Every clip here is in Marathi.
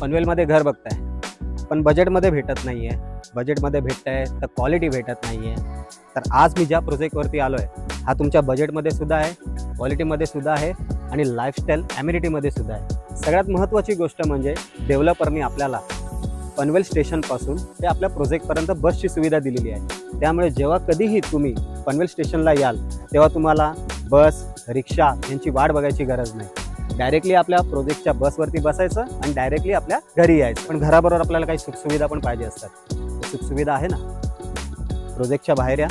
पनवेलमध्ये घर बघताय पण बजेटमध्ये भेटत नाही आहे, बजेटमध्ये भेटतंय तर क्वालिटी भेटत नाही आहे, तर आज मी ज्या प्रोजेक्टवरती आलो आहे हा तुमच्या बजेटमध्ये सुद्धा आहे, क्वालिटीमध्ये सुद्धा आहे आणि लाईफस्टाईल ॲम्युनिटीमध्ये सुद्धा आहे। सगळ्यात महत्त्वाची गोष्ट म्हणजे डेव्हलपरनी आपल्याला पनवेल स्टेशनपासून ते आपल्या प्रोजेक्टपर्यंत बसची सुविधा दिलेली आहे। त्यामुळे जेव्हा कधीही तुम्ही पनवेल स्टेशनला याल तेव्हा तुम्हाला बस, रिक्षा यांची वाट बघायची गरज नाही। डायरेक्टली आपल्या प्रोजेक्टच्या बसवरती बसायचं आणि डायरेक्टली आपल्या घरी यायचं। पण घराबरोबर आपल्याला काही सुखसुविधा पण पाहिजे असतात, सुखसुविधा आहे ना। प्रोजेक्टच्या बाहेर या,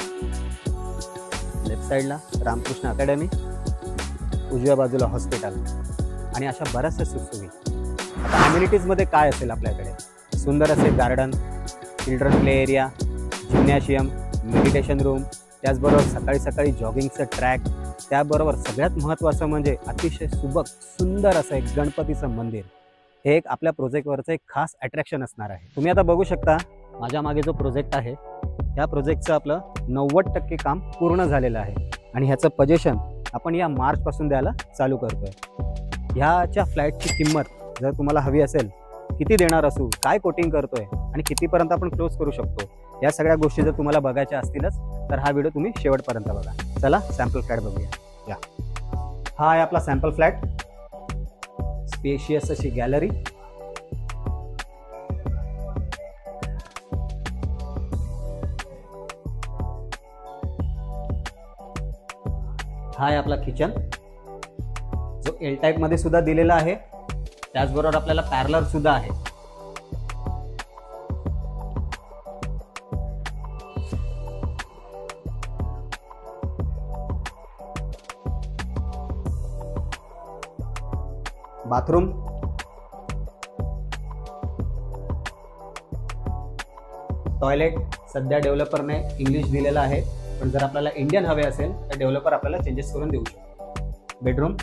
लेफ्ट साईडला रामकृष्ण अकॅडमी, उजव्या बाजूला हॉस्पिटल आणि अशा बऱ्याचशा सुखसुविधा। आता ॲम्युनिटीजमध्ये काय असेल आपल्याकडे? सुंदर असे garden, children play area, gymnasium, meditation room, त्याचबरोबर सकाळी सकाळी जॉगिंगचं ट्रॅक, त्याबरोबर सगळ्यात महत्त्वाचं म्हणजे अतिशय सुबक सुंदर असं एक गणपतीचं मंदिर। हे एक आपल्या प्रोजेक्टवरचं एक खास अट्रॅक्शन असणार आहे। तुम्ही आता बघू शकता माझ्या मागे जो प्रोजेक्ट आहे या प्रोजेक्टचं आपलं 90% काम पूर्ण झालेलं आहे आणि ह्याचं पोझिशन आपण या मार्चपासून द्यायला चालू करतोय। ह्याच्या फ्लॅटची किंमत जर तुम्हाला हवी असेल, किती देणार असू, काय कोटिंग करतोय आणि कितीपर्यंत आपण क्लोज करू शकतो, या सगळ्या गोष्टी जर तुम्हाला बघायच्या असतीलच तर हा व्हिडिओ तुम्ही शेवटपर्यंत बघा। चला सॅम्पल फ्लॅट बघूया। या हा आहे आपला सॅम्पल फ्लॅट, स्पेशियस अशी गॅलरी, हा आहे आपला किचन जो एल टाईप मध्ये सुद्धा दिलेला आहे, त्याचबरोबर आपल्याला पॅरलर सुद्धा आहे। बाथरूम, टॉयलेट सध्या डेव्हलपरने इंग्लिश दिलेला आहे, पण जर आपल्याला इंडियन हवे असेल तर डेव्हलपर आपल्याला चेंजेस करून देऊ शकतो। बेडरूम,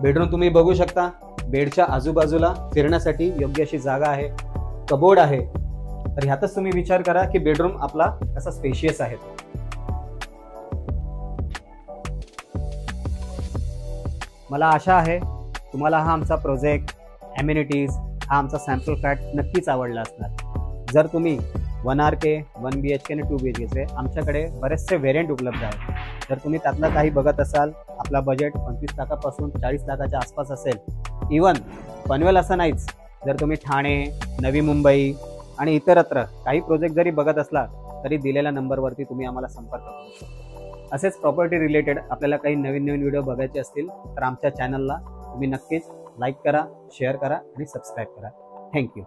बेडरूम तुम्ही बघू शकता, बेडच्या आजूबाजूला फिरण्यासाठी योग्य अशी जागा आहे, कबोर्ड आहे। तर ह्यातच तुम्ही विचार करा की बेडरूम आपला कसा स्पेशियस आहे। मला आशा आहे तुम्हाला हा आमचा प्रोजेक्ट, ॲम्युनिटीज, हा आमचा सॅम्पल फ्लॅट नक्कीच आवडला असणार। जर तुम्ही 1 RK, 1 BHK आणि 2 BHKचे आमच्याकडे बरेचसे व्हेरियंट उपलब्ध आहेत। जर तुम्ही त्यातलं काही बघत असाल, आपला बजेट 25 लाखापासून 40 लाखाच्या आसपास असेल, इवन पनवेल असं नाहीच, जर तुम्ही ठाणे, नवी मुंबई आणि इतरत्र काही प्रोजेक्ट जरी बघत असला तरी दिलेल्या नंबरवरती तुम्ही आम्हाला संपर्क करू शकता। असेच प्रॉपर्टी रिलेटेड आपल्याला काही नवीन व्हिडिओ बघायचे असतील तर आमच्या चॅनलला तुम्ही नक्कीच लाईक करा, शेअर करा आणि सबस्क्राईब करा। थँक्यू।